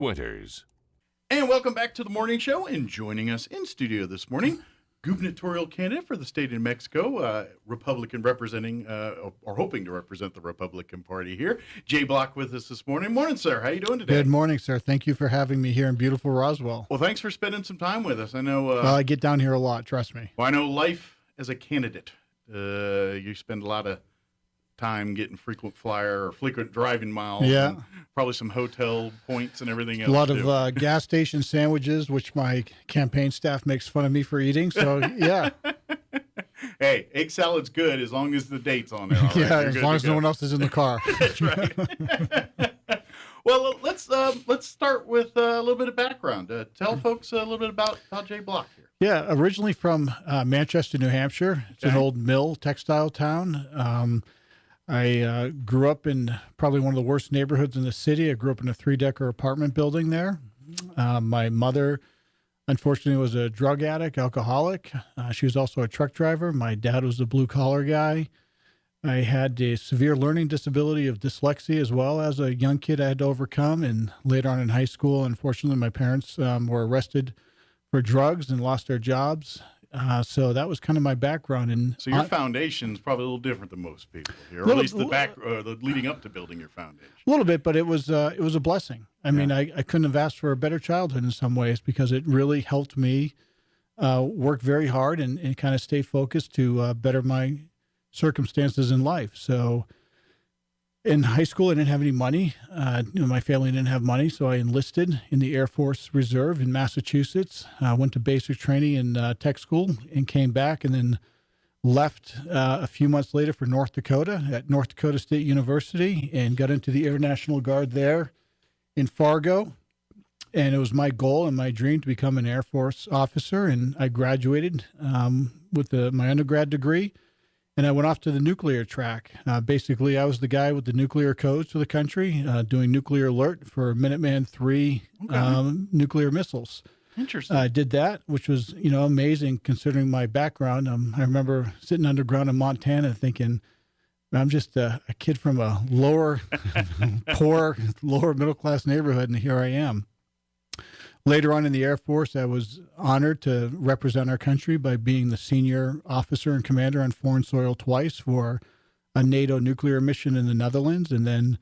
Winters. And welcome back to the morning show. And joining us in studio this morning, gubernatorial candidate for the state of New Mexico, Republican representing, or hoping to represent the Republican Party here. Jay Block with us this morning. Morning, sir. How you doing today? Good morning, sir. Thank you for having me here in beautiful Roswell. Well, thanks for spending some time with us. I know. Well, I get down here a lot, trust me. Well, I know life as a candidate, you spend a lot of time getting frequent flyer or frequent driving miles. Yeah. Probably some hotel points and everything else. A lot of gas station sandwiches, which my campaign staff makes fun of me for eating. So, yeah. Hey, egg salad's good as long as the date's on there. All right? Yeah, You're as good long to as go. no one else is in the car. That's right. Well, let's start with a little bit of background. Tell folks a little bit about Jay Block here. Yeah, originally from Manchester, New Hampshire. It's an Okay. old mill textile town. I grew up in probably one of the worst neighborhoods in the city. I grew up in a 3-decker apartment building there. My mother, unfortunately, was a drug addict, alcoholic. She was also a truck driver. My dad was a blue-collar guy. I had a severe learning disability of dyslexia as well as a young kid I had to overcome. And later on in high school, unfortunately, my parents were arrested for drugs and lost their jobs. So that was kind of my background. And So your foundation's probably a little different than most people here, or at least the leading up to building your foundation. a little bit, but it was a blessing. I mean, I couldn't have asked for a better childhood in some ways because it really helped me work very hard and kind of stay focused to better my circumstances in life. So in high school, I didn't have any money. My family didn't have money, so I enlisted in the Air Force Reserve in Massachusetts. Went to basic training in tech school and came back, and then left a few months later for North Dakota at North Dakota State University and got into the Air National Guard there in Fargo. And it was my goal and my dream to become an Air Force officer, and I graduated with my undergrad degree. And I went off to the nuclear track. Basically, I was the guy with the nuclear codes for the country, doing nuclear alert for Minuteman III nuclear missiles. Interesting. I did that, which was, amazing considering my background. I remember sitting underground in Montana thinking, I'm just a kid from a poor, lower middle-class neighborhood, and here I am. Later on in the Air Force, I was honored to represent our country by being the senior officer and commander on foreign soil twice for a NATO nuclear mission in the Netherlands, and then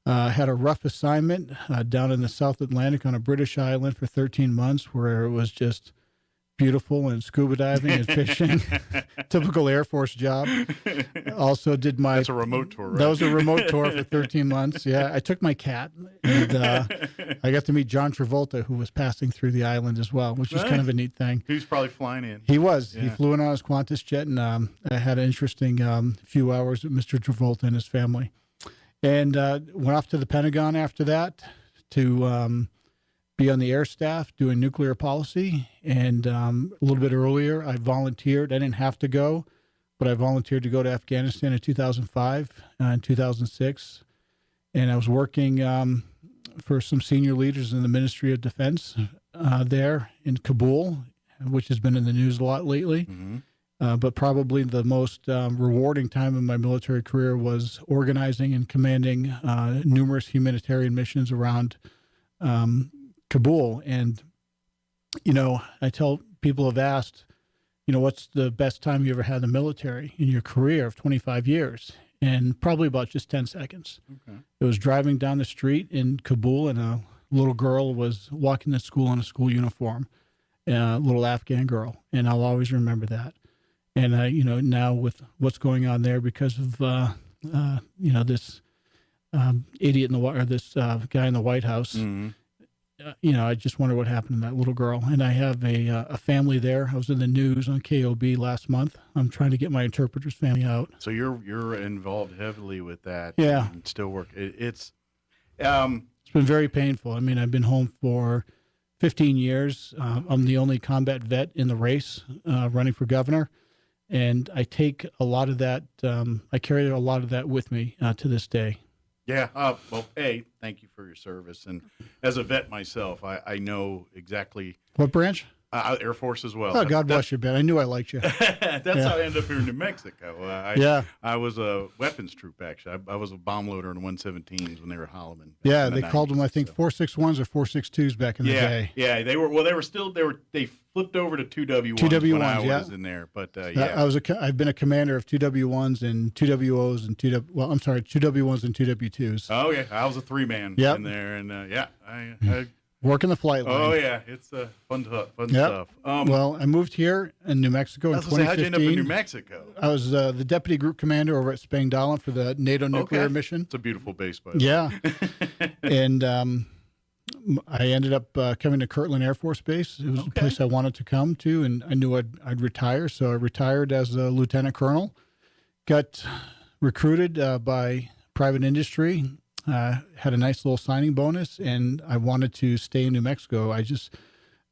had a rough assignment down in the South Atlantic on a British island for 13 months where it was just beautiful and scuba diving and fishing. Typical Air Force job. Also did my... That's a remote tour, right? That was a remote tour for 13 months. Yeah, I took my cat, and I got to meet John Travolta, who was passing through the island as well, which was kind of a neat thing. He was probably flying in. He was. Yeah. He flew in on his Qantas jet, and I had an interesting few hours with Mr. Travolta and his family. And went off to the Pentagon after that to be on the air staff doing nuclear policy. And a little bit earlier, I volunteered. I didn't have to go, but I volunteered to go to Afghanistan in 2005 and 2006. And I was working for some senior leaders in the Ministry of Defense there in Kabul, which has been in the news a lot lately. Mm-hmm. But probably the most rewarding time in my military career was organizing and commanding numerous humanitarian missions around Kabul. And, I tell people have asked, what's the best time you ever had in the military in your career of 25 years? And probably about just 10 seconds. Okay. It was driving down the street in Kabul, and a little girl was walking to school in a school uniform, a little Afghan girl. And I'll always remember that. And, now with what's going on there because of, this idiot this guy in the White House, Mm-hmm. I just wonder what happened to that little girl. And I have a family there. I was in the news on KOB last month. I'm trying to get my interpreter's family out. So you're involved heavily with that. Yeah. And still work. It's It's been very painful. I mean, I've been home for 15 years. I'm the only combat vet in the race running for governor. And I take a lot of that, I carry a lot of that with me to this day. Yeah. Well, thank you for your service. And as a vet myself, I know exactly. What branch? Air Force as well. Oh, God bless you, Ben. I knew I liked you. That's how I ended up here in New Mexico. I was a weapons troop, actually. I was a bomb loader in 117s when they were Holloman. Yeah, they called them, I think, 461s or 462s back in the day. Yeah, they were. Well, they flipped over to 2W1s. 2W1s, when I yeah. was in there. But yeah, I've been a commander of 2W1s and 2WOs and 2W1s and 2W2s. Oh yeah, I was a 3-man in there, and I working the flight line. Oh yeah, it's fun stuff. Well, I moved here in New Mexico in 2015. How'd you end up in New Mexico? I was the deputy group commander over at Spangdahlem for the NATO nuclear mission. It's a beautiful base, by the way. Yeah, and I ended up coming to Kirtland Air Force Base. It was a place I wanted to come to, and I knew I'd retire, so I retired as a lieutenant colonel. Got recruited by private industry. Had a nice little signing bonus, and I wanted to stay in New Mexico. I just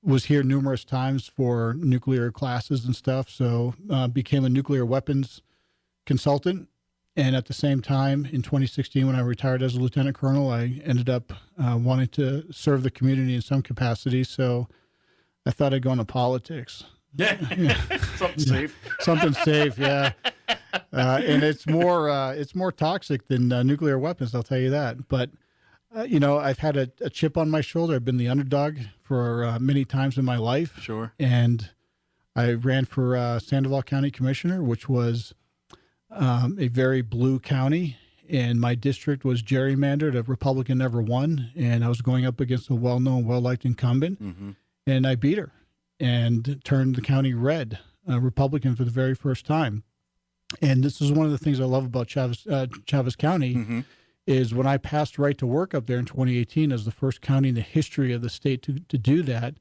was here numerous times for nuclear classes and stuff, so became a nuclear weapons consultant. And at the same time, in 2016, when I retired as a lieutenant colonel, I ended up wanting to serve the community in some capacity. So I thought I'd go into politics. Yeah, something safe. Something safe, yeah. And it's more toxic than nuclear weapons, I'll tell you that. But I've had a chip on my shoulder. I've been the underdog for many times in my life. Sure. And I ran for Sandoval County Commissioner, which was a very blue county, and my district was gerrymandered. A Republican never won, and I was going up against a well-known, well-liked incumbent, and I beat her and turned the county red, Republican for the very first time. And this is one of the things I love about Chavez County is when I passed right to work up there in 2018 as the first county in the history of the state to do that.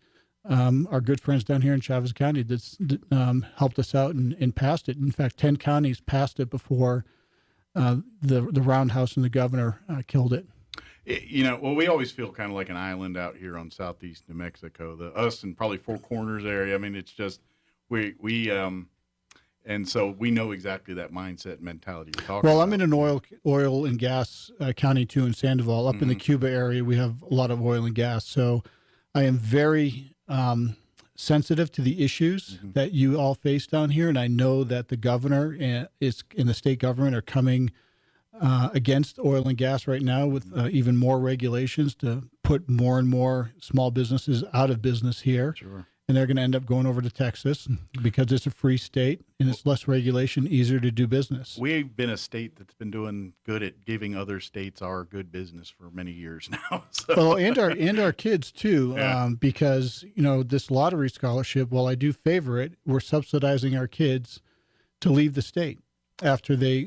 Our good friends down here in Chavez County helped us out and passed it. In fact, 10 counties passed it before the roundhouse and the governor killed it. Well, we always feel kind of like an island out here on southeast New Mexico. Us and probably Four Corners area. I mean, it's just and so we know exactly that mindset and mentality you're talking about. Well, I'm in an oil and gas county too in Sandoval. Up in the Cuba area, we have a lot of oil and gas. So I am very sensitive to the issues that you all face down here, and I know that the governor and the state government are coming against oil and gas right now with even more regulations to put more and more small businesses out of business here. Sure. And they're going to end up going over to Texas because it's a free state and it's less regulation, easier to do business. We've been a state that's been doing good at giving other states our good business for many years now. So. Well, and our kids too, because this lottery scholarship, while I do favor it, we're subsidizing our kids to leave the state after they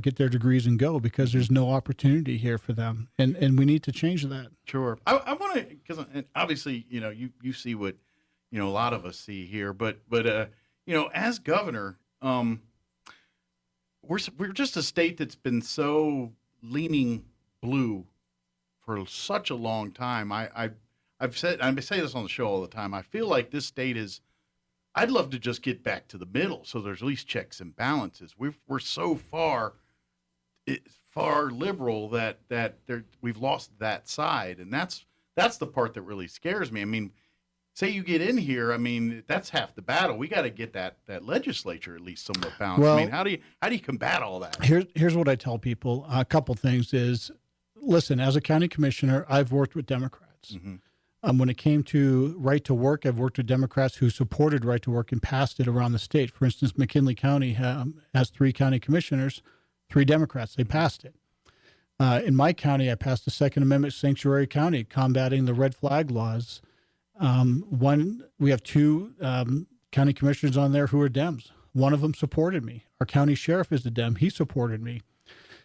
get their degrees and go, because there's no opportunity here for them, and we need to change that. Sure. I want to, because obviously you see what a lot of us see here, but as governor, we're just a state that's been so leaning blue for such a long time. I say this on the show all the time. I feel like this state is. I'd love to just get back to the middle, so there's at least checks and balances. We're so far liberal that we've lost that side, and that's the part that really scares me. I mean, say you get in here, I mean, that's half the battle. We got to get that legislature at least somewhat balanced. Well, I mean, how do you combat all that? Here's what I tell people. A couple things is, listen, as a county commissioner, I've worked with Democrats. When it came to right to work, I've worked with Democrats who supported right to work and passed it around the state. For instance, McKinley County has 3 county commissioners, 3 Democrats. They passed it. In my county, I passed the Second Amendment sanctuary county, combating the red flag laws. We have 2 county commissioners on there who are Dems. One of them supported me. Our county sheriff is a Dem. He supported me.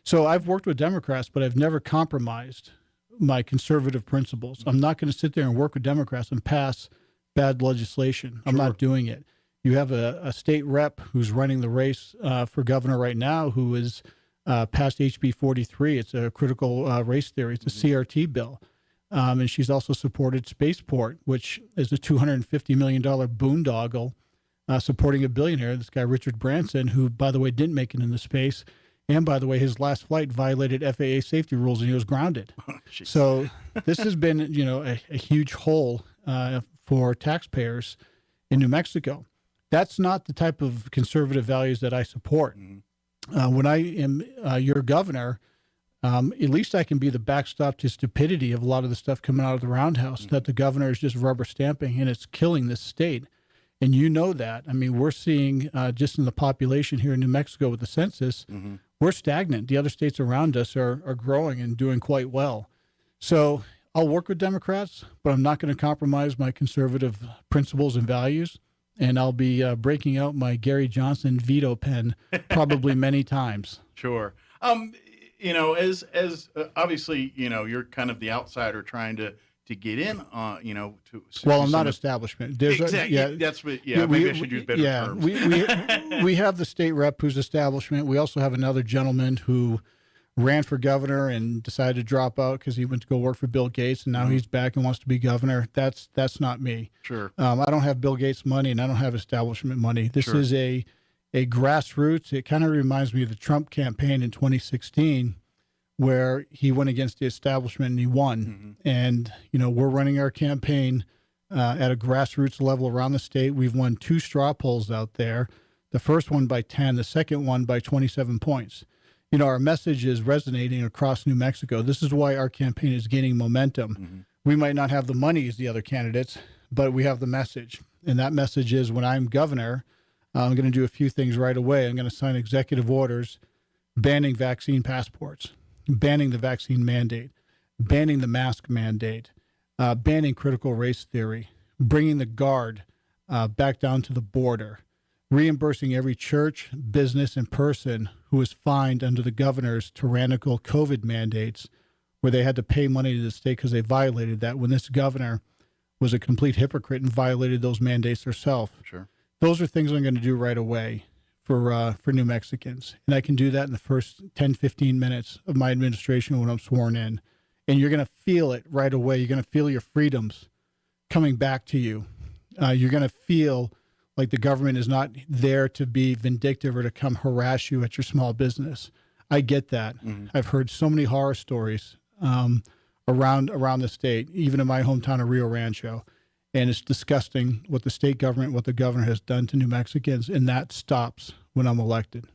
So I've worked with Democrats, but I've never compromised my conservative principles. I'm not going to sit there and work with Democrats and pass bad legislation. I'm not doing it. You have a state rep who's running the race for governor right now who is passed HB 43. It's a critical race theory. It's a CRT bill. And she's also supported Spaceport, which is a $250 million boondoggle supporting a billionaire, this guy Richard Branson, who, by the way, didn't make it into space. And by the way, his last flight violated FAA safety rules and he was grounded. So this has been, a huge hole for taxpayers. in New Mexico. That's not the type of conservative values that I support. When I am your governor, at least I can be the backstop to stupidity of a lot of the stuff coming out of the roundhouse that the governor is just rubber stamping, and it's killing this state. And you know that. I mean, we're seeing just in the population here in New Mexico with the census, we're stagnant. The other states around us are growing and doing quite well. So I'll work with Democrats, but I'm not going to compromise my conservative principles and values. And I'll be breaking out my Gary Johnson veto pen probably many times. Sure. As obviously, you're kind of the outsider trying to get in, Well, I'm not establishment. There's exactly. Maybe I should use better terms. We have the state rep who's establishment. We also have another gentleman who ran for governor and decided to drop out because he went to go work for Bill Gates, and now he's back and wants to be governor. That's not me. Sure. I don't have Bill Gates money, and I don't have establishment money. This is a grassroots. It kind of reminds me of the Trump campaign in 2016, where he went against the establishment and he won. And we're running our campaign at a grassroots level around the state. We've won 2 straw polls out there. The first one by 10, the second one by 27 points. Our message is resonating across New Mexico. This is why our campaign is gaining momentum. We might not have the money as the other candidates, but we have the message. And that message is, when I'm governor, I'm going to do a few things right away. I'm going to sign executive orders banning vaccine passports, banning the vaccine mandate, banning the mask mandate, banning critical race theory, bringing the Guard back down to the border, reimbursing every church, business, and person who was fined under the governor's tyrannical COVID mandates, where they had to pay money to the state because they violated that, when this governor was a complete hypocrite and violated those mandates herself. Sure. Those are things I'm going to do right away for New Mexicans. And I can do that in the first 10, 15 minutes of my administration when I'm sworn in. And you're going to feel it right away. You're going to feel your freedoms coming back to you. You're going to feel like the government is not there to be vindictive or to come harass you at your small business. I get that. I've heard so many horror stories around the state, even in my hometown of Rio Rancho. And it's disgusting what the state government, what the governor has done to New Mexicans, and that stops when I'm elected.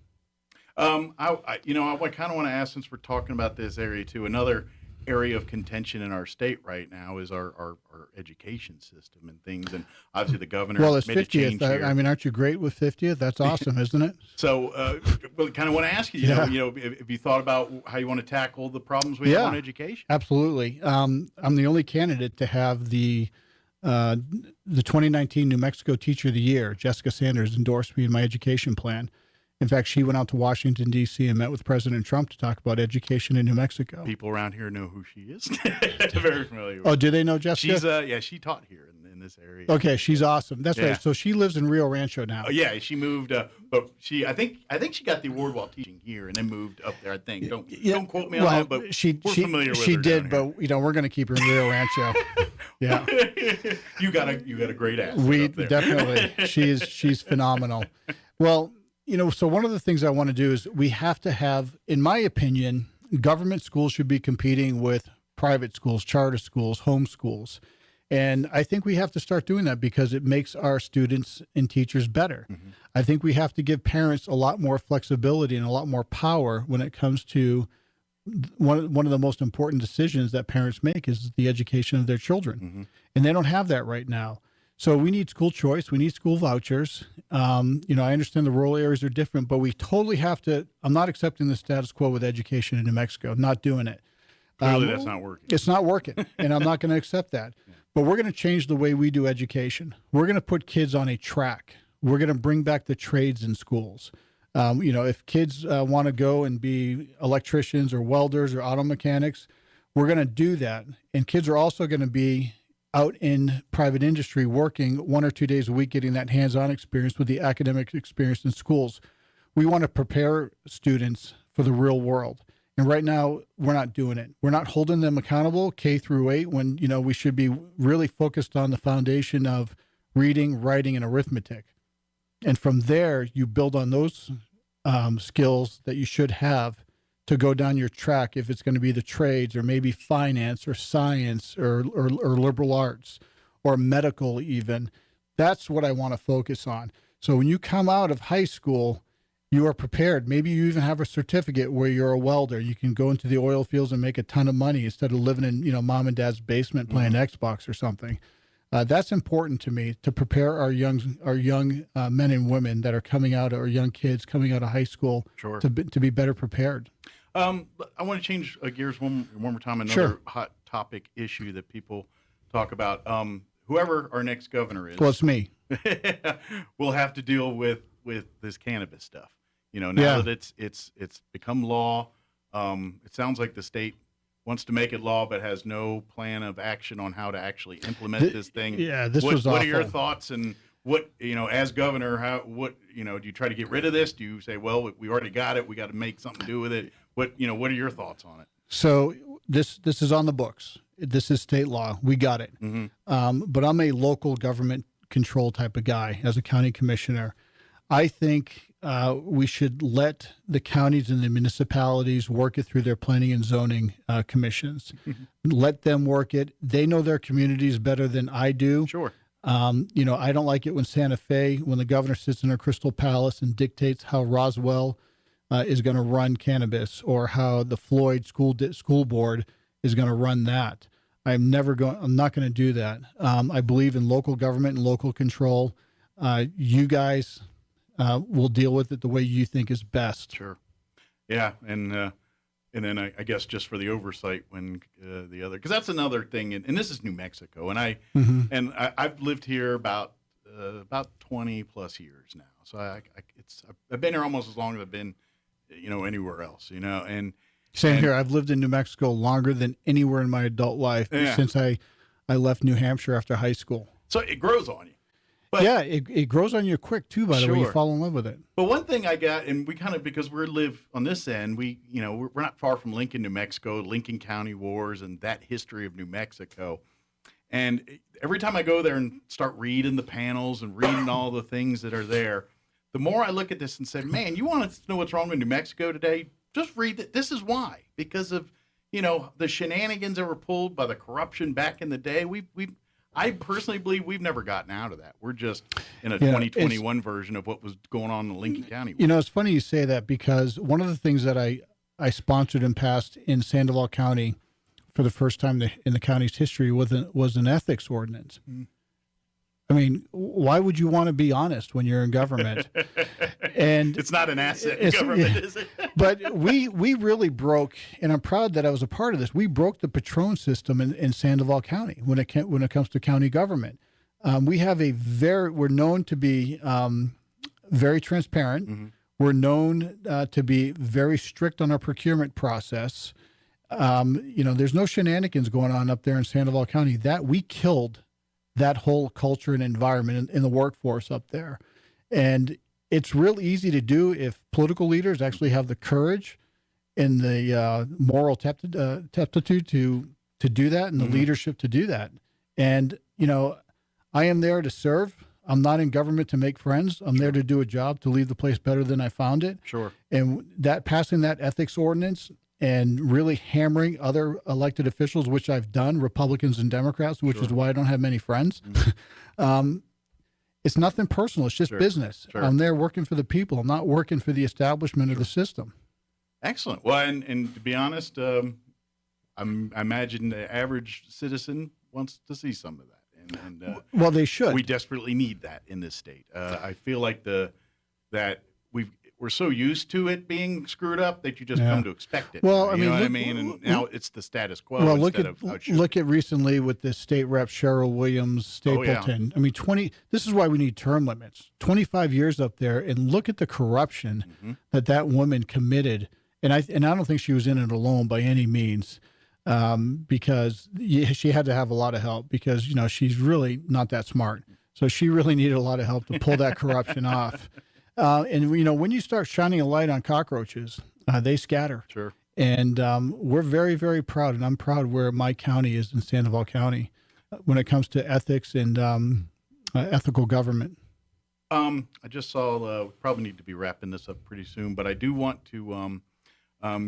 I kind of want to ask, since we're talking about this area too, another area of contention in our state right now is our education system and things. And obviously the governor it's made 50th. a change here. I mean, aren't you great with 50th? That's awesome, isn't it? So, kind of want to ask you, if you thought about how you want to tackle the problems we have on education. Absolutely. I'm the only candidate to have the 2019 New Mexico Teacher of the Year. Jessica Sanders endorsed me in my education plan. In fact, she went out to Washington, D.C. and met with President Trump to talk about education in New Mexico. People around here know who she is. Very familiar with her. Do they know Jessica? She's, she taught here in this area. Okay, she's awesome. That's right. So she lives in Rio Rancho now. She moved, but I think she got the award while teaching here and then moved up there, I think. Don't quote me on that, but we're familiar with her. She did, but we're going to keep her in Rio Rancho. Yeah. You got a great ass. We definitely. She's phenomenal. Well, so one of the things I want to do is we have to have, in my opinion, government schools should be competing with private schools, charter schools, home schools. And I think we have to start doing that because it makes our students and teachers better. I think we have to give parents a lot more flexibility and a lot more power when it comes to one of the most important decisions that parents make is the education of their children. And they don't have that right now. So we need school choice. We need school vouchers. I understand the rural areas are different, but we totally have to. I'm not accepting the status quo with education in New Mexico. I'm not doing it. Clearly, that's not working. It's not working, and I'm not going to accept that. But we're going to change the way we do education. We're going to put kids on a track. We're going to bring back the trades in schools. If kids want to go and be electricians or welders or auto mechanics, we're going to do that. And kids are also going to be out in private industry working 1 or 2 days a week, getting that hands-on experience with the academic experience in schools. We want to prepare students for the real world. And right now, we're not doing it. We're not holding them accountable K through 8 when, we should be really focused on the foundation of reading, writing, and arithmetic. And from there, you build on those skills that you should have to go down your track, if it's going to be the trades or maybe finance or science or liberal arts or medical even. That's what I want to focus on. So when you come out of high school, you are prepared. Maybe you even have a certificate where you're a welder. You can go into the oil fields and make a ton of money instead of living in, mom and dad's basement playing Xbox or something. That's important to me, to prepare our young men and women that are coming out, or young kids coming out of high school, Sure. to be better prepared. I want to change gears one more time. Another hot topic issue that people talk about. Whoever our next governor is, Well, it's me. will have to deal with this cannabis stuff. Now that it's become law, it sounds like the state wants to make it law, but has no plan of action on how to actually implement this thing. Yeah, this what, was What awful. are your thoughts? And what, as governor, do you try to get rid of this? Do you say, well, we already got it, we got to make something to do with it? What are your thoughts on it? So this is on the books. This is state law. We got it. But I'm a local government control type of guy as a county commissioner. I think we should let the counties and the municipalities work it through their planning and zoning commissions. Let them work it. They know their communities better than I do. Sure. I don't like it when Santa Fe, when the governor sits in her crystal palace and dictates how Roswell is going to run cannabis, or how the Floyd school board is going to run that. I'm not going to do that. I believe in local government and local control. You guys will deal with it the way you think is best. Sure. Yeah. And then I guess just for the oversight when because that's another thing. And this is New Mexico. And I've lived here about 20 plus years now. So I've been here almost as long as I've been, anywhere else, and Same here. I've lived in New Mexico longer than anywhere in my adult life since I left New Hampshire after high school. So it grows on you. But, yeah, it grows on you quick too, by the way. You fall in love with it. But one thing I got, and we kind of, because we live on this end, we're not far from Lincoln, New Mexico, Lincoln County Wars, and that history of New Mexico. And every time I go there and start reading the panels and reading all the things that are there, the more I look at this and say, man, you want to know what's wrong with New Mexico today? Just read that. This is why. Because of, the shenanigans that were pulled by the corruption back in the day. I personally believe we've never gotten out of that. We're just in a 2021 version of what was going on in Lincoln County. It's funny you say that, because one of the things that I sponsored and passed in Sandoval County for the first time in the county's history was an ethics ordinance. I mean, why would you want to be honest when you're in government? And it's not an asset in government, is it? But we really broke, and I'm proud that I was a part of this. We broke the Patron system in Sandoval County when it comes to county government. We have we're known to be very transparent. We're known to be very strict on our procurement process. There's no shenanigans going on up there in Sandoval County. That we killed that whole culture and environment in the workforce up there. And it's real easy to do if political leaders actually have the courage and the moral aptitude to do that, and the leadership to do that. And, I am there to serve. I'm not in government to make friends. I'm there to do a job, to leave the place better than I found it. Sure. And passing that ethics ordinance and really hammering other elected officials, which I've done, Republicans and Democrats, which is why I don't have many friends. It's nothing personal. It's just business. Sure. I'm there working for the people. I'm not working for the establishment of the system. Excellent. Well, and to be honest, I imagine the average citizen wants to see some of that. And well, they should. We desperately need that in this state. I feel like that we're so used to it being screwed up that you just come to expect it. Well, you know what I mean? And now it's the status quo. Well, look at recently with the state rep Cheryl Williams Stapleton. I mean, this is why we need term limits. 25 years up there, and look at the corruption that woman committed. And I don't think she was in it alone by any means, because she had to have a lot of help, because she's really not that smart. So she really needed a lot of help to pull that corruption off. And when you start shining a light on cockroaches, they scatter. Sure. And we're very, very proud, and I'm proud where my county is in Sandoval County when it comes to ethics and ethical government. I just saw we probably need to be wrapping this up pretty soon, but I do want to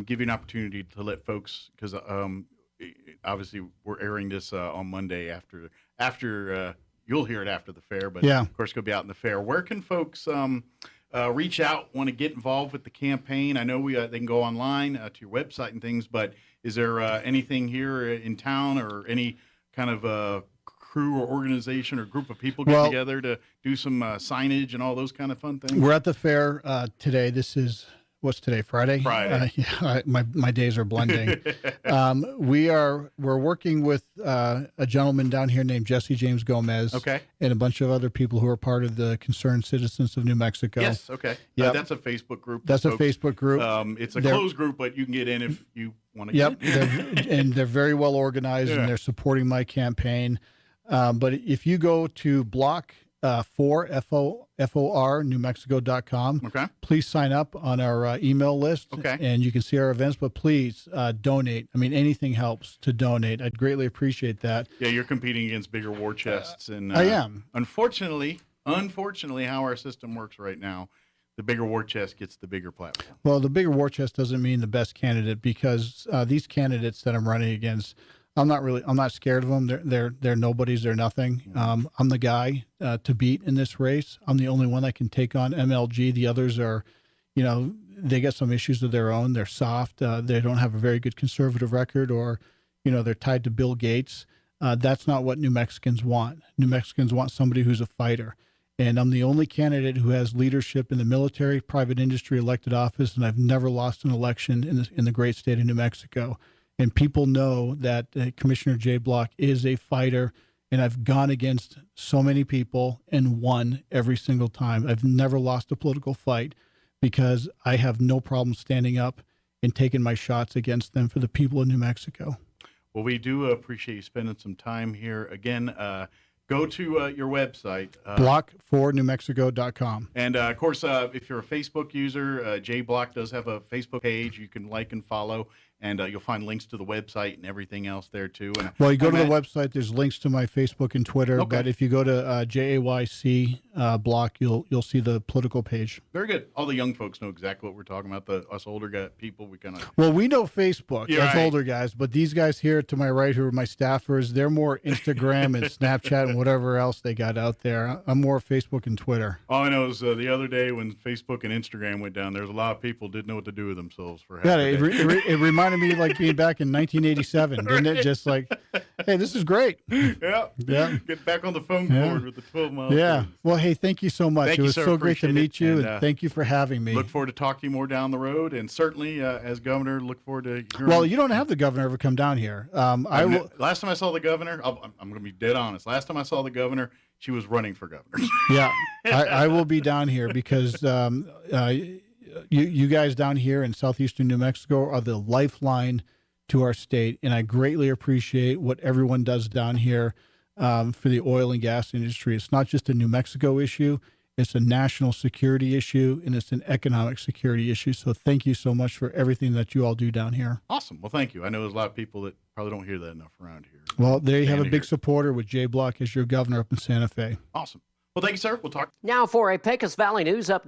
give you an opportunity to let folks, because obviously we're airing this on Monday after you'll hear it after the fair, but Yeah. of course, go be out in the fair. Where can folks reach out, want to get involved with the campaign? I know they can go online to your website and things, but is there anything here in town or any kind of crew or organization or group of people get together to do some signage and all those kind of fun things? We're at the fair today. What's today? Friday. Friday. My days are blending. We're working with a gentleman down here named Jesse James Gomez. Okay. And a bunch of other people who are part of the Concerned Citizens of New Mexico. Yes. Okay. Yep. That's a Facebook group. That's a Facebook group. It's a closed group, but you can get in if you want to. Yep. Get in. And they're very well organized, Yeah. and they're supporting my campaign. But if you go to block 4 FOR newmexico.com, Okay. please sign up on our email list. Okay. And you can see our events, but please donate. I mean, anything helps to donate. I'd greatly appreciate that. Yeah, you're competing against bigger war chests, and I am. Unfortunately, how our system works right now, the bigger war chest gets the bigger platform. Well, the bigger war chest doesn't mean the best candidate, because these candidates that I'm running against, I'm not scared of them. They're nobodies. They're nothing. I'm the guy to beat in this race. I'm the only one that can take on MLG. The others are, they got some issues of their own. They're soft. They don't have a very good conservative record, or, they're tied to Bill Gates. That's not what New Mexicans want. New Mexicans want somebody who's a fighter. And I'm the only candidate who has leadership in the military, private industry, elected office, and I've never lost an election in the great state of New Mexico. And people know that Commissioner Jay Block is a fighter, and I've gone against so many people and won every single time. I've never lost a political fight, because I have no problem standing up and taking my shots against them for the people of New Mexico. Well, we do appreciate you spending some time here. Again, go to your website. Block4newmexico.com. And, of course, if you're a Facebook user, Jay Block does have a Facebook page you can like and follow. And you'll find links to the website and everything else there, too. And well, you go to the website, there's links to my Facebook and Twitter. Okay. But if you go to JAYC Block, you'll see the political page. Very good. All the young folks know exactly what we're talking about. Us older people, we kind of... Well, we know Facebook You're as right. older guys, but these guys here to my right, who are my staffers, they're more Instagram and Snapchat and whatever else they got out there. I'm more Facebook and Twitter. All I know is the other day when Facebook and Instagram went down, there's a lot of people didn't know what to do with themselves for half Yeah, a day. it reminded me like being back in 1987, didn't it? Just like, hey, this is great. Yeah. Get back on the phone cord with the 12-mile. Yeah. Well, hey, thank you so much. Thank It you, was sir. so great to Appreciate meet it. you, And, and thank you for having me. Look forward to talking to you more down the road, and certainly as governor, look forward to hearing. Well, you don't have the governor ever come down here. Last time I saw the governor, I'm going to be dead honest. Last time I saw the governor, she was running for governor. Yeah, I will be down here because you guys down here in southeastern New Mexico are the lifeline to our state, and I greatly appreciate what everyone does down here for the oil and gas industry. It's not just a New Mexico issue. It's a national security issue, and it's an economic security issue. So thank you so much for everything that you all do down here. Awesome. Well, thank you. I know there's a lot of people that probably don't hear that enough around here. Well, there you have a big supporter with Jay Block as your governor up in Santa Fe. Awesome. Well, thank you, sir. We'll talk. Now for a Pecos Valley News update.